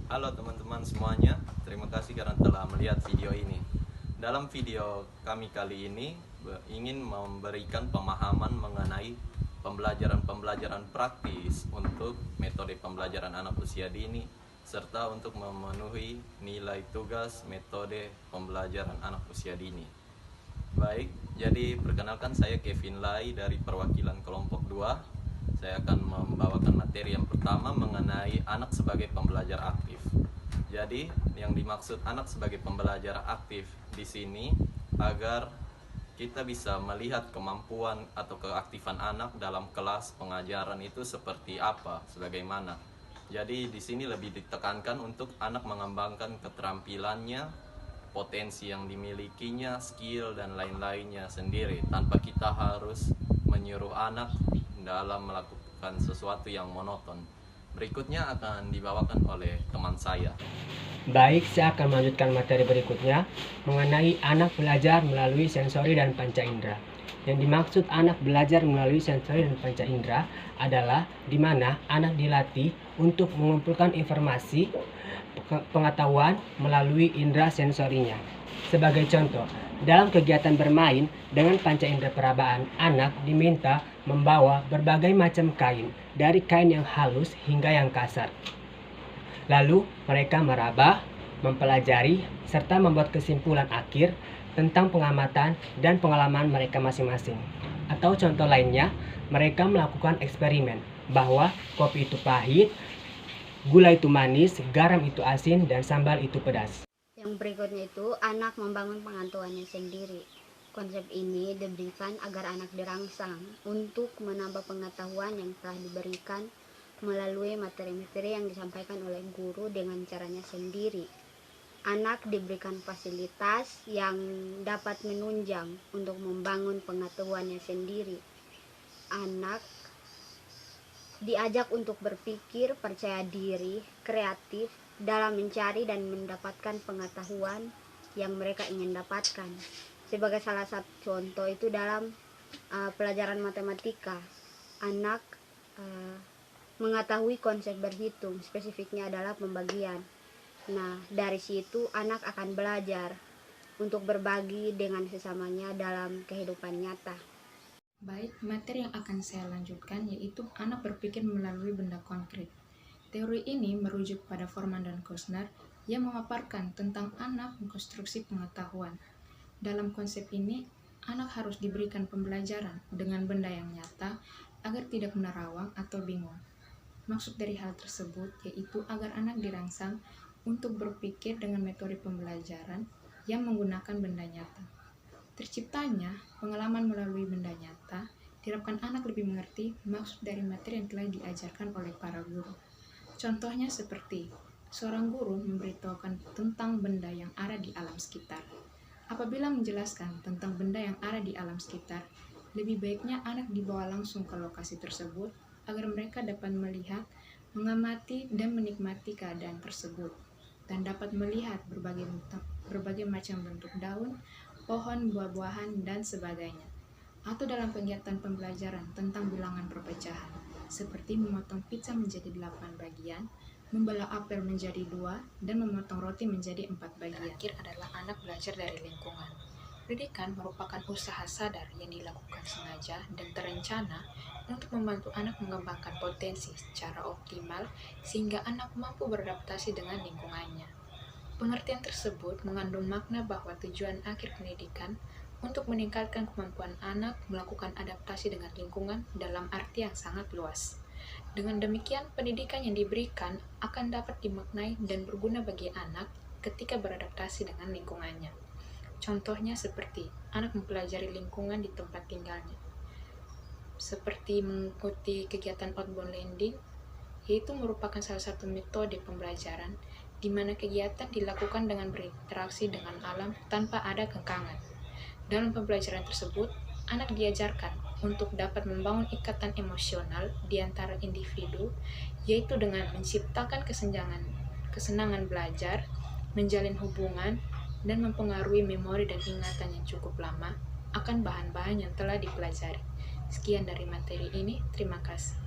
Halo teman-teman semuanya, terima kasih karena telah melihat video ini. Dalam video kami kali ini ingin memberikan pemahaman mengenai pembelajaran praktis untuk metode pembelajaran anak usia dini serta untuk memenuhi nilai tugas metode pembelajaran anak usia dini. Baik, jadi perkenalkan saya Kevin Lai dari perwakilan kelompok 2. Saya akan membawakan materi yang pertama mengenai anak sebagai pembelajar aktif. Jadi, yang dimaksud anak sebagai pembelajar aktif di sini agar kita bisa melihat kemampuan atau keaktifan anak dalam kelas pengajaran itu seperti apa, sebagaimana. Jadi di sini lebih ditekankan untuk anak mengembangkan keterampilannya, potensi yang dimilikinya, skill dan lain-lainnya sendiri tanpa kita harus menyuruh anak dalam melakukan sesuatu yang monoton. Berikutnya akan dibawakan oleh teman saya. Baik, saya akan melanjutkan materi berikutnya mengenai anak belajar melalui sensori dan panca indera. Yang dimaksud anak belajar melalui sensori dan panca indera adalah di mana anak dilatih untuk mengumpulkan informasi pengetahuan melalui indera sensorinya. Sebagai contoh, dalam kegiatan bermain dengan panca indera perabaan, anak diminta membawa berbagai macam kain, dari kain yang halus hingga yang kasar. Lalu mereka meraba, mempelajari, serta membuat kesimpulan akhir tentang pengamatan dan pengalaman mereka masing-masing. Atau contoh lainnya, mereka melakukan eksperimen bahwa kopi itu pahit, gula itu manis, garam itu asin, dan sambal itu pedas. Yang berikutnya itu anak membangun pengetahuannya sendiri. Konsep ini diberikan agar anak dirangsang untuk menambah pengetahuan yang telah diberikan melalui materi-materi yang disampaikan oleh guru dengan caranya sendiri. Anak diberikan fasilitas yang dapat menunjang untuk membangun pengetahuannya sendiri. Anak diajak untuk berpikir, percaya diri, kreatif dalam mencari dan mendapatkan pengetahuan yang mereka ingin dapatkan. Sebagai salah satu contoh itu dalam pelajaran matematika, anak mengetahui konsep berhitung, spesifiknya adalah pembagian. Nah, dari situ anak akan belajar untuk berbagi dengan sesamanya dalam kehidupan nyata. Baik, materi yang akan saya lanjutkan yaitu anak berpikir melalui benda konkret. Teori ini merujuk pada Forman dan Kostner yang memaparkan tentang anak mengkonstruksi pengetahuan. Dalam konsep ini, anak harus diberikan pembelajaran dengan benda yang nyata agar tidak menerawang atau bingung. Maksud dari hal tersebut yaitu agar anak dirangsang untuk berpikir dengan metode pembelajaran yang menggunakan benda nyata. Terciptanya pengalaman melalui benda nyata diharapkan anak lebih mengerti maksud dari materi yang telah diajarkan oleh para guru. Contohnya seperti seorang guru memberitahukan tentang benda yang ada di alam sekitar. Apabila menjelaskan tentang benda yang ada di alam sekitar, lebih baiknya anak dibawa langsung ke lokasi tersebut agar mereka dapat melihat, mengamati, dan menikmati keadaan tersebut, dan dapat melihat berbagai macam bentuk daun, pohon, buah-buahan, dan sebagainya. Atau dalam kegiatan pembelajaran tentang bilangan perpecahan, seperti memotong pizza menjadi 8 bagian, membelah apel menjadi 2, dan memotong roti menjadi 4 bagian. Terakhir adalah anak belajar dari lingkungan. Pendidikan merupakan usaha sadar yang dilakukan sengaja dan terencana untuk membantu anak mengembangkan potensi secara optimal sehingga anak mampu beradaptasi dengan lingkungannya. Pengertian tersebut mengandung makna bahwa tujuan akhir pendidikan untuk meningkatkan kemampuan anak melakukan adaptasi dengan lingkungan dalam arti yang sangat luas. Dengan demikian, pendidikan yang diberikan akan dapat dimaknai dan berguna bagi anak ketika beradaptasi dengan lingkungannya. Contohnya seperti anak mempelajari lingkungan di tempat tinggalnya, seperti mengikuti kegiatan outbound learning, yaitu merupakan salah satu metode pembelajaran di mana kegiatan dilakukan dengan berinteraksi dengan alam tanpa ada kekangan. Dalam pembelajaran tersebut, anak diajarkan untuk dapat membangun ikatan emosional di antara individu, yaitu dengan menciptakan kesenangan belajar, menjalin hubungan, dan mempengaruhi memori dan ingatan yang cukup lama akan bahan-bahan yang telah dipelajari. Sekian dari materi ini, terima kasih.